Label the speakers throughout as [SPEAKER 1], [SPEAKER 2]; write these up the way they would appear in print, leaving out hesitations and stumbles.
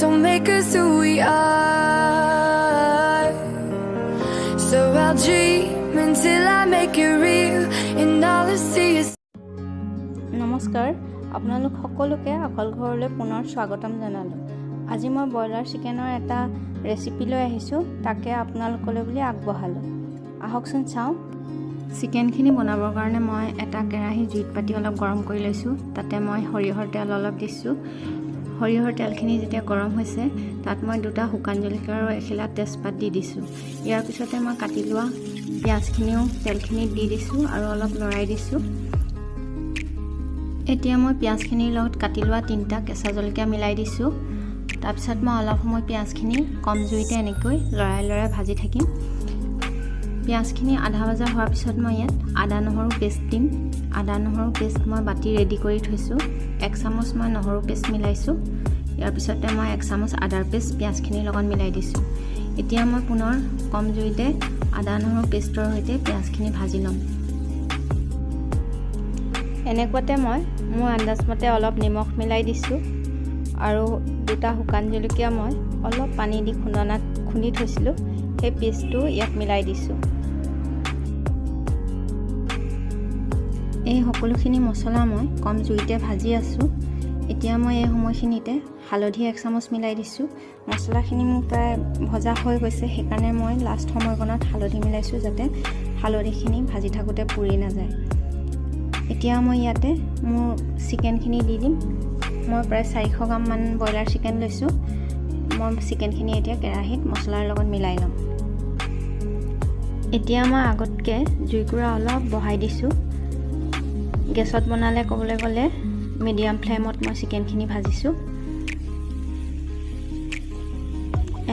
[SPEAKER 1] don't make us who we are. So I'll dream until I make it real, and all I see is.
[SPEAKER 2] নমস্কাৰ, আপোনালোক সকলোকে আকল ঘৰলৈ পুনৰ স্বাগতম জনালোঁ। আজি মই ব্ৰইলাৰ চিকেনৰ এটা ৰেচিপি লৈ আহিছোঁ, তাকে আপোনালোকলৈ বুলি আগবঢ়ালোঁ। আহকচোন চাওঁ। চিকেনখিনি বনাবৰ কাৰণে মই এটা কেৰাহী জুইত পাতি অলপ গৰম কৰি লৈছোঁ। তাতে মই সৰিয়হৰ তেল অলপ দিছোঁ। সৰিয়হৰ তেলখিনি যেতিয়া গৰম হৈছে, তাত মই 2টা শুকান জলকীয়া আৰু এখিলা তেজপাত দি দিছোঁ। ইয়াৰ পিছতে মই কাটি লোৱা পিঁয়াজখিনিও তেলখিনিত দি দিছোঁ আৰু অলপ লৰাই দিছোঁ। এতিয়া মই পিঁয়াজখিনিৰ লগত কাটি লোৱা 3টা কেঁচা জলকীয়া মিলাই দিছোঁ। তাৰপিছত মই অলপ সময় পিঁয়াজখিনি কম জুইতে এনেকৈ লৰাই ভাজি থাকিম। পিঁয়াজখিনি আধা ভজা হোৱাৰ পিছত মই ইয়াত আদা নহৰু পেষ্ট দিম। আদা নহৰু পেষ্ট মই বাতি ৰেডি কৰি থৈছোঁ। 1 চামুচ মই নহৰু পেষ্ট মিলাইছোঁ। ইয়াৰ পিছতে মই 1 চামুচ আদাৰ পেষ্ট পিঁয়াজখিনিৰ লগত মিলাই দিছোঁ। এতিয়া মই পুনৰ কম জুইতে আদা নহৰু পেষ্টৰ সৈতে পিঁয়াজখিনি ভাজি ল'ম। এনেকুৱাতে মই মোৰ আন্দাজমতে অলপ নিমখ মিলাই দিছোঁ আৰু 2টা শুকান জলকীয়া মই অলপ পানী দি খুন্দনাত খুন্দি থৈছিলোঁ, সেই পেষ্টটো ইয়াত মিলাই দিছোঁ। এই সকলোখিনি মছলা মই কম জুইতে ভাজি আছোঁ। এতিয়া মই এই সময়খিনিতে হালধি 1 চামুচ মিলাই দিছোঁ। মছলাখিনি মোৰ প্ৰায় ভজা হৈ গৈছে, সেইকাৰণে মই লাষ্ট সময়কণত হালধি মিলাইছোঁ, যাতে হালধিখিনি ভাজি থাকোঁতে পুৰি নাযায়। এতিয়া মই ইয়াতে মোৰ চিকেনখিনি দি দিম। মই প্ৰায় 400 গ্ৰামমান ব্ৰইলাৰ চিকেন লৈছোঁ। মই চিকেনখিনি এতিয়া কেৰাহীত মছলাৰ লগত মিলাই ল'ম। এতিয়া মই আগতকৈ জুইকুৰা অলপ বঢ়াই দিছোঁ। গেছত বনালে ক'বলৈ গ'লে মিডিয়াম ফ্লেমত মই চিকেনখিনি ভাজিছোঁ।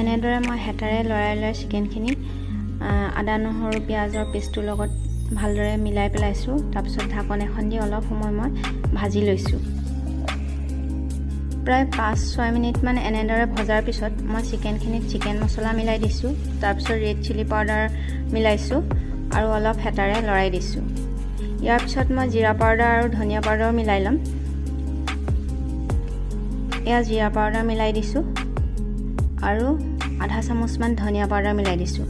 [SPEAKER 2] এনেদৰে মই হেতাৰে লৰাই চিকেনখিনি আদা নহৰু পিঁয়াজৰ পেষ্টটোৰ লগত ভালদৰে মিলাই পেলাইছোঁ। তাৰপিছত ঢাকন এখন দি অলপ সময় মই ভাজি লৈছোঁ। প্ৰায় 5-6 মিনিটমান এনেদৰে ভজাৰ পিছত মই চিকেনখিনিত চিকেন মছলা মিলাই দিছোঁ। তাৰপিছত ৰেড চিলি পাউডাৰ মিলাইছোঁ আৰু অলপ হেতাৰে লৰাই দিছোঁ। ইয়াৰ পিছত মই জিৰা পাউডাৰ আৰু ধনিয়া পাউডাৰ মিলাই ল'ম। এয়া জিৰা পাউডাৰ মিলাই দিছোঁ আৰু আধা চামুচমান ধনিয়া পাউডাৰ মিলাই দিছোঁ।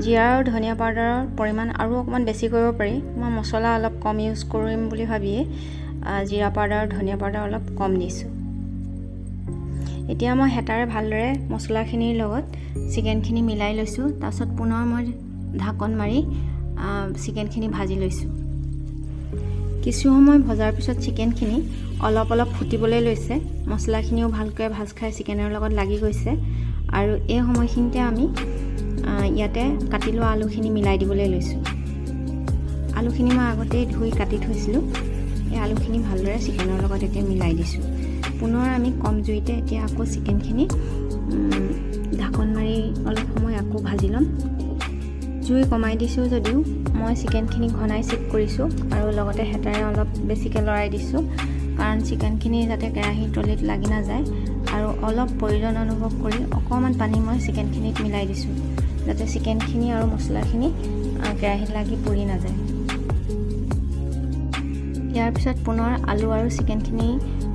[SPEAKER 2] জিৰা আৰু ধনিয়া পাউডাৰৰ পৰিমাণ আৰু অকণমান বেছি কৰিব পাৰি। মই মছলা অলপ কম ইউজ কৰিম বুলি ভাবিয়ে জিৰা পাউডাৰ আৰু ধনিয়া পাউডাৰ অলপ কম দিছোঁ। এতিয়া মই হেতাৰে ভালদৰে মছলাখিনিৰ লগত চিকেনখিনি মিলাই লৈছোঁ। তাৰপিছত পুনৰ মই ঢাকন মাৰি চিকেনখিনি ভাজি লৈছোঁ। কিছু সময় ভজাৰ পিছত চিকেনখিনি অলপ ফুটিবলৈ লৈছে। মছলাখিনিও ভালকৈ ভাজ খাই চিকেনৰ লগত লাগি গৈছে আৰু এই সময়খিনিতে আমি ইয়াতে কাটি লোৱা আলুখিনি মিলাই দিবলৈ লৈছোঁ। আলুখিনি মই আগতেই ধুই কাটি থৈছিলোঁ। এই আলুখিনি ভালদৰে চিকেনৰ লগত এতিয়া মিলাই দিছোঁ। পুনৰ আমি কম জুইতে এতিয়া আকৌ চিকেনখিনি ঢাকন মাৰি অলপ সময় আকৌ ভাজি ল'ম। জুই কমাই দিছোঁ যদিও মই চিকেনখিনি ঘনাই চেক কৰিছোঁ আৰু লগতে হেতাৰে অলপ বেছিকৈ লৰাই দিছোঁ, কাৰণ চিকেনখিনি যাতে কেৰাহীৰ তলিত লাগি নাযায়। আৰু অলপ প্ৰয়োজন অনুভৱ কৰি অকণমান পানী মই চিকেনখিনিত মিলাই দিছোঁ, যাতে চিকেনখিনি আৰু মছলাখিনি কেৰাহীত লাগি পুৰি নাযায়। ইয়াৰ পিছত পুনৰ আলু আৰু চিকেনখিনি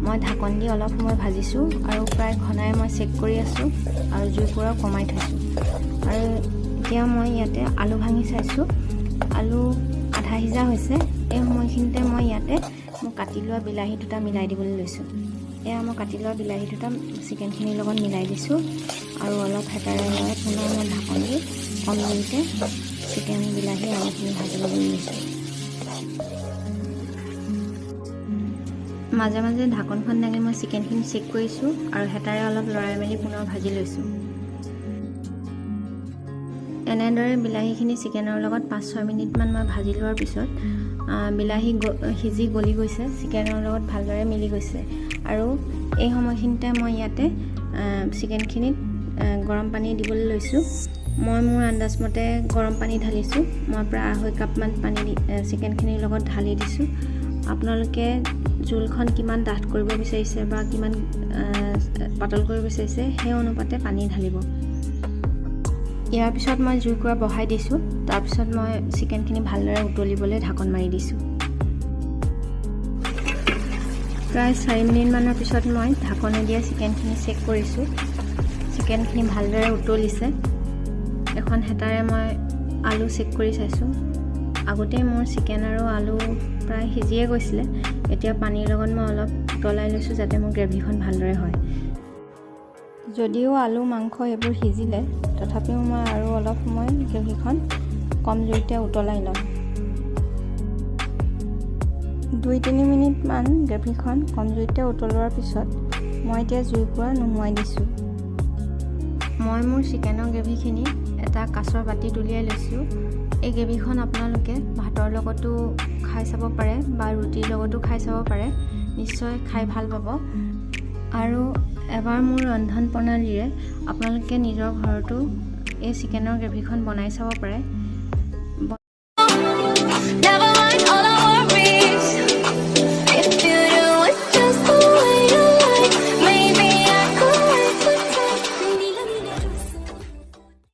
[SPEAKER 2] মই ঢাকন দি অলপ সময় ভাজিছোঁ আৰু প্ৰায় ঘনাই মই চেক কৰি আছোঁ আৰু জুইকুৰা কমাই থৈছোঁ। আৰু এতিয়া মই ইয়াতে আলু ভাঙি চাইছোঁ, আলু আধা সিজা হৈছে। এই সময়খিনিতে মই ইয়াতে কাটি লোৱা বিলাহী 2টা মিলাই দিবলৈ লৈছোঁ। এয়া মই কাটি লোৱা বিলাহী 2টা চিকেনখিনিৰ লগত মিলাই দিছোঁ আৰু অলপ হেতাৰে লৰাই পুনৰ মই ঢাকন দি কম জুইতে চিকেন বিলাহী আলুখিনি ভাজি ল'বলৈ লৈছোঁ। মাজে মাজে ঢাকনখন দাঙি মই চিকেনখিনি চেক কৰিছোঁ আৰু হেতাৰে অলপ লৰাই মেলি পুনৰ ভাজি লৈছোঁ। এনেদৰে বিলাহীখিনি চিকেনৰ লগত 5-6 মিনিটমান মই ভাজি লোৱাৰ পিছত বিলাহী সিজি গলি গৈছে, চিকেনৰ লগত ভালদৰে মিলি গৈছে। আৰু এই সময়খিনিতে মই ইয়াতে চিকেনখিনিত গৰম পানী দিবলৈ লৈছোঁ। মই মোৰ আন্দাজমতে গৰম পানী ঢালিছোঁ। মই প্ৰায় 2.5 কাপমান পানী চিকেনখিনিৰ লগত ঢালি দিছোঁ। আপোনালোকে জোলখন কিমান ডাঠ কৰিব বিচাৰিছে বা কিমান পাতল কৰিব বিচাৰিছে সেই অনুপাতে পানী ঢালিব। ইয়াৰ পিছত মই জুইকুৰা বঢ়াই দিছোঁ। তাৰপিছত মই চিকেনখিনি ভালদৰে উতলিবলৈ ঢাকন মাৰি দিছোঁ। প্ৰায় 4 মিনিটমানৰ পিছত মই ঢাকনি দিয়া চিকেনখিনি চেক কৰিছোঁ। চিকেনখিনি ভালদৰে উতলিছে। এখন হেতাৰে মই আলু চেক কৰি চাইছোঁ। আগতেই মোৰ চিকেন আৰু আলু প্ৰায় সিজিয়ে গৈছিলে। এতিয়া পানীৰ লগত মই অলপ উতলাই লৈছোঁ যাতে মোৰ গ্ৰেভিখন ভালদৰে হয়। যদিও আলু মাংস এইবোৰ সিজিলে, তথাপিও মই আৰু অলপ সময় গ্ৰেভিখন কম জুইতে উতলাই ল'ম। 2-3 মিনিটমান গ্ৰেভিখন কম জুইতে উতলোৱাৰ পিছত মই এতিয়া জুইকুৰা নুমুৱাই দিছোঁ। মই মোৰ চিকেনৰ গ্ৰেভিখিনি এটা কাঁচৰ বাতিত উলিয়াই লৈছোঁ। এই গ্ৰেভিখন আপোনালোকে ভাতৰ লগতো খাই চাব পাৰে বা ৰুটিৰ লগতো খাই চাব পাৰে। নিশ্চয় খাই ভাল পাব। আৰু এবাৰ মোৰ ৰন্ধন প্ৰণালীৰে আপোনালোকে নিজৰ ঘৰতো এই চিকেনৰ গ্ৰেভিখন বনাই চাব পাৰে।